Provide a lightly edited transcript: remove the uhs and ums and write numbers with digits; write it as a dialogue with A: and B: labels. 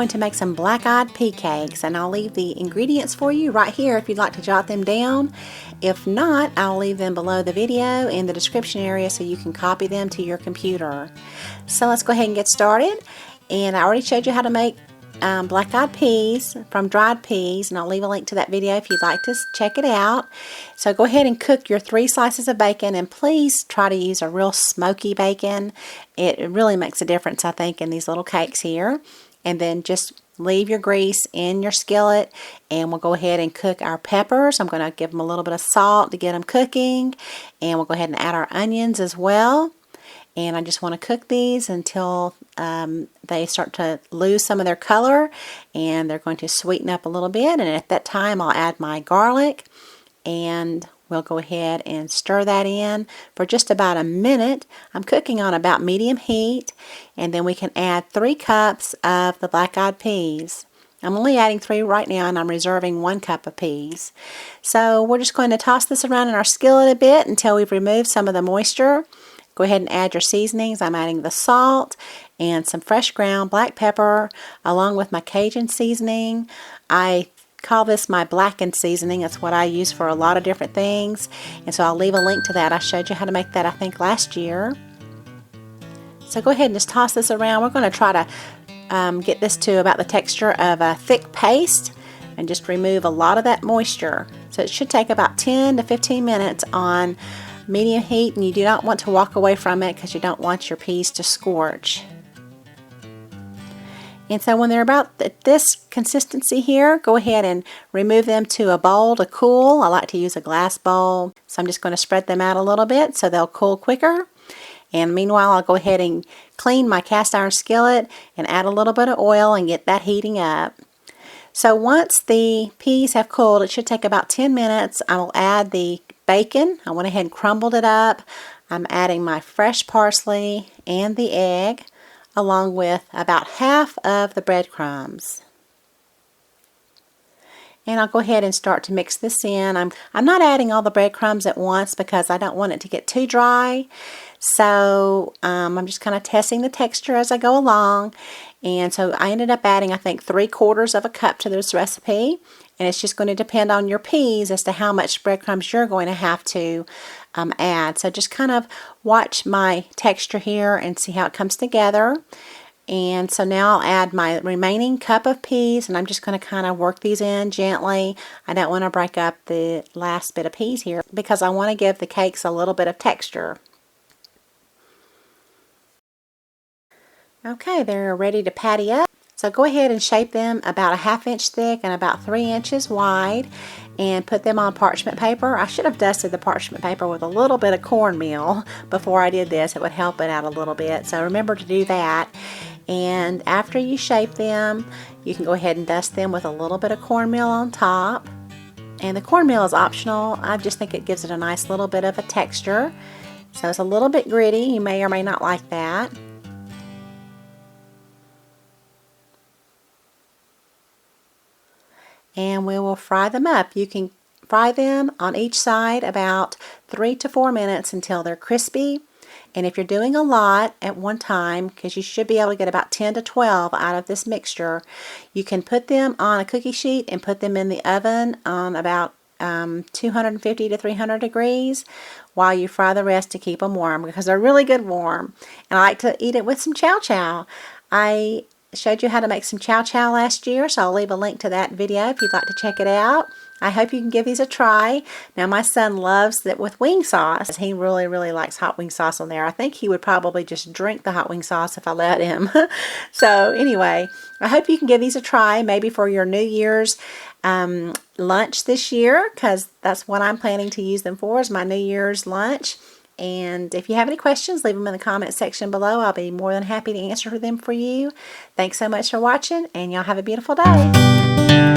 A: going to make some black-eyed pea cakes, and I'll leave the ingredients for you right here if you'd like to jot them down. If not, I'll leave them below the video in the description area so you can copy them to your computer. So let's go ahead and get started. And I already showed you how to make black-eyed peas from dried peas, and I'll leave a link to that video if you'd like to check it out. So go ahead and cook your 3 slices of bacon, and please try to use a real smoky bacon. It really makes a difference, I think, in these little cakes here. And then just leave your grease in your skillet, and we'll go ahead and cook our peppers. I'm going to give them a little bit of salt to get them cooking, and we'll go ahead and add our onions as well. And I just want to cook these until they start to lose some of their color, and they're going to sweeten up a little bit. And at that time I'll add my garlic, and we'll go ahead and stir that in for just about a minute. I'm cooking on about medium heat, and then we can add 3 cups of the black-eyed peas. I'm only adding 3 right now, and I'm reserving 1 cup of peas. So we're just going to toss this around in our skillet a bit until we've removed some of the moisture. Go ahead and add your seasonings. I'm adding the salt and some fresh ground black pepper along with my Cajun seasoning. I call this my blackened seasoning. That's what I use for a lot of different things, and so I'll leave a link to that. I showed you how to make that, I think, last year. So go ahead and just toss this around. We're going to try to get this to about the texture of a thick paste and just remove a lot of that moisture. So it should take about 10 to 15 minutes on medium heat, and you do not want to walk away from it because you don't want your peas to scorch. And so when they're about this consistency here, go ahead and remove them to a bowl to cool. I like to use a glass bowl, so I'm just going to spread them out a little bit so they'll cool quicker. And meanwhile, I'll go ahead and clean my cast iron skillet and add a little bit of oil and get that heating up. So once the peas have cooled, it should take about 10 minutes. I will add the bacon. I went ahead and crumbled it up. I'm adding my fresh parsley and the egg, along with about half of the breadcrumbs. And I'll go ahead and start to mix this in. I'm not adding all the breadcrumbs at once because I don't want it to get too dry. So I'm just kind of testing the texture as I go along. And so I ended up adding, I think, 3/4 of a cup to this recipe. And it's just going to depend on your peas as to how much breadcrumbs you're going to have to add. So just kind of watch my texture here and see how it comes together. And so now I'll add my remaining cup of peas, and I'm just going to kind of work these in gently. I don't want to break up the last bit of peas here because I want to give the cakes a little bit of texture. Okay, they're ready to patty up. So go ahead and shape them about a 1/2 inch thick and about 3 inches wide, and put them on parchment paper. I should have dusted the parchment paper with a little bit of cornmeal before I did this. It would help it out a little bit, so remember to do that. And after you shape them, you can go ahead and dust them with a little bit of cornmeal on top. And the cornmeal is optional. I just think it gives it a nice little bit of a texture. So it's a little bit gritty. You may or may not like that. And we will fry them up. You can fry them on each side about 3 to 4 minutes until they're crispy. And if you're doing a lot at one time, because you should be able to get about 10 to 12 out of this mixture, you can put them on a cookie sheet and put them in the oven on about 250 to 300 degrees while you fry the rest to keep them warm, because they're really good warm. And I like to eat it with some chow chow. I showed you how to make some chow chow last year, so I'll leave a link to that video if you'd like to check it out. I hope you can give these a try. Now my son loves it with wing sauce. He really, really likes hot wing sauce on there. I think he would probably just drink the hot wing sauce if I let him. So anyway, I hope you can give these a try, maybe for your New Year's lunch this year, because that's what I'm planning to use them for, is my New Year's lunch. And if you have any questions, leave them in the comment section below. I'll be more than happy to answer them for you. Thanks so much for watching, and y'all have a beautiful day.